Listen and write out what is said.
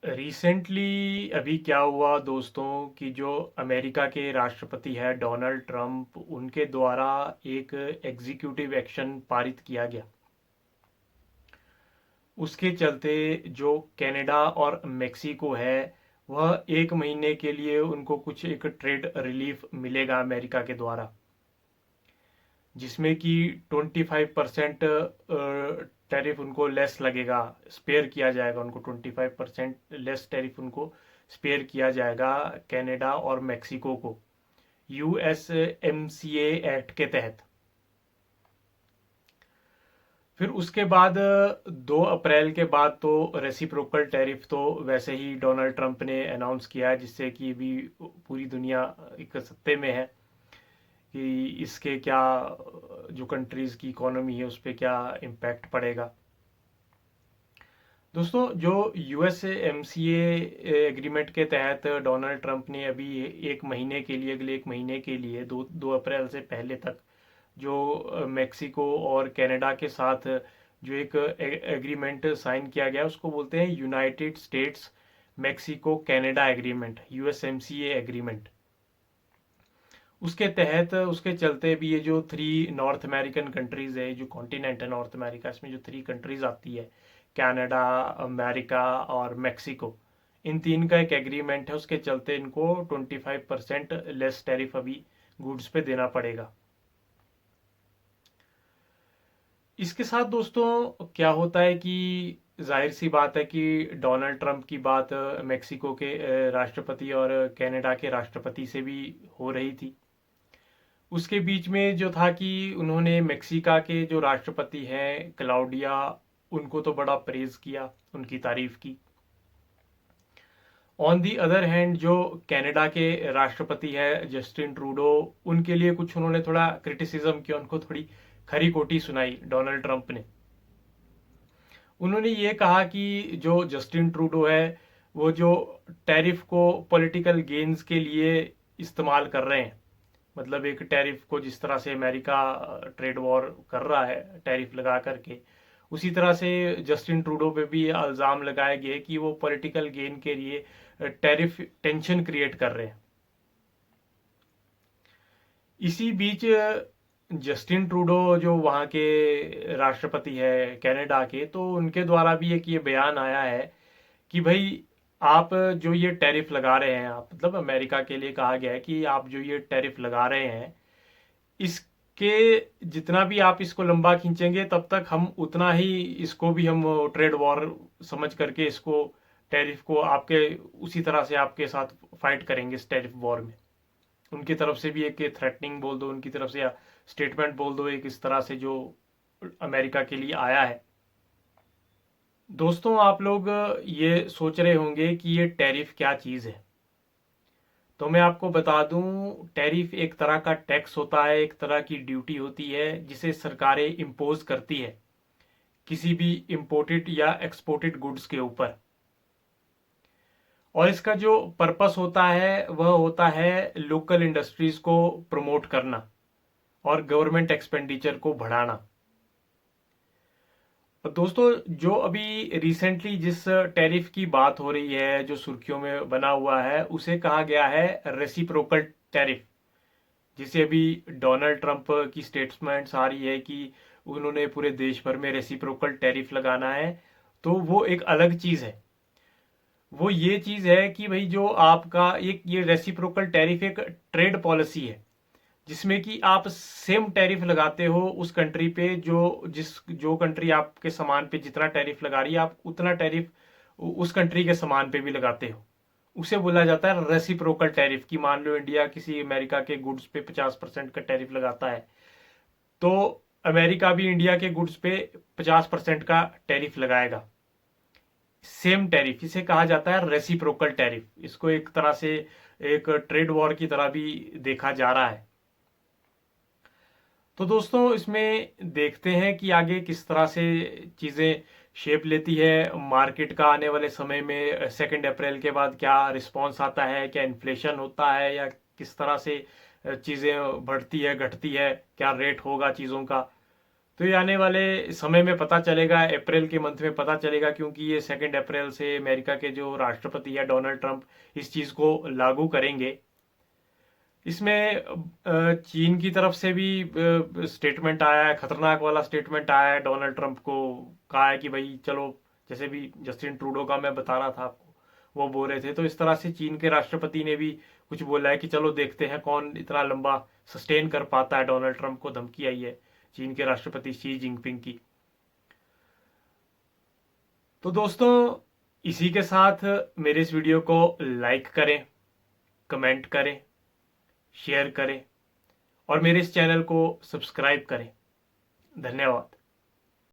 Recently अभी क्या हुआ दोस्तों कि जो अमेरिका के राष्ट्रपति है डोनाल्ड ट्रंप उनके द्वारा एक एग्जीक्यूटिव एक्शन पारित किया गया। उसके चलते जो कनाडा और मेक्सिको है वह एक महीने के लिए उनको कुछ एक ट्रेड रिलीफ मिलेगा अमेरिका के द्वारा, जिसमें कि 25% टैरिफ उनको लेस लगेगा, स्पेयर किया जाएगा उनको 25% लेस टैरिफ उनको स्पेयर किया जाएगा कनाडा और मेक्सिको को USMCA एक्ट के तहत। फिर उसके बाद 2 अप्रैल के बाद तो रेसिप्रोकल टैरिफ तो वैसे ही डोनाल्ड ट्रंप ने अनाउंस किया है, जिससे कि अभी पूरी दुनिया एक सत्ते में है कि इसके क्या जो कंट्रीज़ की इकोनॉमी है उस पर क्या इम्पैक्ट पड़ेगा। दोस्तों जो USMCA एग्रीमेंट के तहत डोनाल्ड ट्रंप ने अभी एक महीने के लिए, अगले एक महीने के लिए 2 अप्रैल से पहले तक जो मेक्सिको और कनाडा के साथ जो एक एग्रीमेंट साइन किया गया उसको बोलते हैं United states Mexico Canada agreement, USMCA agreement. उसके तहत उसके चलते भी ये जो 3 नॉर्थ अमेरिकन कंट्रीज है, जो कॉन्टिनेंट है नॉर्थ अमेरिका, इसमें जो 3 कंट्रीज आती है कनाडा, अमेरिका और मेक्सिको, इन तीन का एक एग्रीमेंट है। उसके चलते इनको 25% लेस टैरिफ अभी गुड्स पे देना पड़ेगा। इसके साथ दोस्तों क्या होता है कि जाहिर सी बात है कि डोनाल्ड ट्रंप की बात मेक्सिको के राष्ट्रपति और कनाडा के राष्ट्रपति से भी हो रही थी। उसके बीच में जो था कि उन्होंने मेक्सिका के जो राष्ट्रपति हैं क्लाउडिया, उनको तो बड़ा प्रेज किया, उनकी तारीफ की। ऑन दी अदर हैंड जो कनाडा के राष्ट्रपति है जस्टिन ट्रूडो, उनके लिए कुछ उन्होंने थोड़ा क्रिटिसिज्म किया, उनको थोड़ी खरी खोटी सुनाई डोनाल्ड ट्रंप ने। उन्होंने ये कहा कि जो जस्टिन ट्रूडो है वो जो टैरिफ को पॉलिटिकल गेन्स के लिए इस्तेमाल कर रहे हैं। मतलब एक टैरिफ को जिस तरह से अमेरिका ट्रेड वॉर कर रहा है टैरिफ लगा करके, उसी तरह से जस्टिन ट्रूडो पे भी इल्ज़ाम लगाए गए कि वो पॉलिटिकल गेन के लिए टैरिफ टेंशन क्रिएट कर रहे हैं। इसी बीच जस्टिन ट्रूडो जो वहाँ के राष्ट्रपति है कनाडा के, तो उनके द्वारा भी एक ये बयान आया है कि भाई आप जो ये टैरिफ लगा रहे हैं, आप मतलब अमेरिका के लिए कहा गया है कि आप जो ये टैरिफ लगा रहे हैं इसके जितना भी आप इसको लंबा खींचेंगे तब तक हम उतना ही इसको भी हम ट्रेड वॉर समझ करके इसको टैरिफ को आपके उसी तरह से आपके साथ फाइट करेंगे इस टैरिफ वॉर में। उनकी तरफ से भी एक थ्रेटनिंग बोल दो उनकी तरफ से, या स्टेटमेंट बोल दो एक इस तरह से जो अमेरिका के लिए आया है। दोस्तों आप लोग ये सोच रहे होंगे कि ये टैरिफ क्या चीज़ है, तो मैं आपको बता दूं टैरिफ एक तरह का टैक्स होता है, एक तरह की ड्यूटी होती है जिसे सरकारें इम्पोज करती है किसी भी इंपोर्टेड या एक्सपोर्टेड गुड्स के ऊपर। और इसका जो पर्पस होता है वह होता है लोकल इंडस्ट्रीज को प्रमोट करना और गवर्नमेंट एक्सपेंडिचर को बढ़ाना। और दोस्तों जो अभी रिसेंटली जिस टैरिफ की बात हो रही है जो सुर्खियों में बना हुआ है उसे कहा गया है रेसिप्रोकल टैरिफ, जिसे अभी डोनाल्ड ट्रंप की स्टेटमेंट्स आ रही है कि उन्होंने पूरे देश भर में रेसिप्रोकल टैरिफ लगाना है। तो वो एक अलग चीज़ है। वो ये चीज़ है कि भाई जो आपका एक ये रेसिप्रोकल टैरिफ एक ट्रेड पॉलिसी है जिसमें कि आप सेम टैरिफ लगाते हो उस कंट्री पे जो कंट्री आपके सामान पे जितना टैरिफ लगा रही है आप उतना टैरिफ उस कंट्री के सामान पे भी लगाते हो। उसे बोला जाता है रेसिप्रोकल टैरिफ। की मान लो इंडिया किसी अमेरिका के गुड्स पे 50% का टैरिफ लगाता है, तो अमेरिका भी इंडिया के गुड्स पे 50% का टैरिफ लगाएगा, सेम टैरिफ। इसे कहा जाता है रेसिप्रोकल टैरिफ। इसको एक तरह से एक ट्रेड वॉर की तरह भी देखा जा रहा है। तो दोस्तों इसमें देखते हैं कि आगे किस तरह से चीज़ें शेप लेती है मार्केट का। आने वाले समय में 2 अप्रैल के बाद क्या रिस्पॉन्स आता है, क्या इन्फ्लेशन होता है या किस तरह से चीज़ें बढ़ती है घटती है, क्या रेट होगा चीज़ों का। तो ये आने वाले समय में पता चलेगा, अप्रैल के मंथ में पता चलेगा, क्योंकि ये 2 अप्रैल से अमेरिका के जो राष्ट्रपति है डोनाल्ड ट्रंप इस चीज़ को लागू करेंगे। इसमें चीन की तरफ से भी स्टेटमेंट आया है, खतरनाक वाला स्टेटमेंट आया है। डोनाल्ड ट्रंप को कहा है कि भाई चलो, जैसे भी जस्टिन ट्रूडो का मैं बता रहा था आपको, वो बोल रहे थे, तो इस तरह से चीन के राष्ट्रपति ने भी कुछ बोला है कि चलो देखते हैं कौन इतना लंबा सस्टेन कर पाता है। डोनाल्ड ट्रंप को धमकी आई है चीन के राष्ट्रपति शी जिनपिंग की। तो दोस्तों, इसी के साथ मेरे इस वीडियो को लाइक करें, कमेंट करें, शेयर करें और मेरे इस चैनल को सब्सक्राइब करें। धन्यवाद।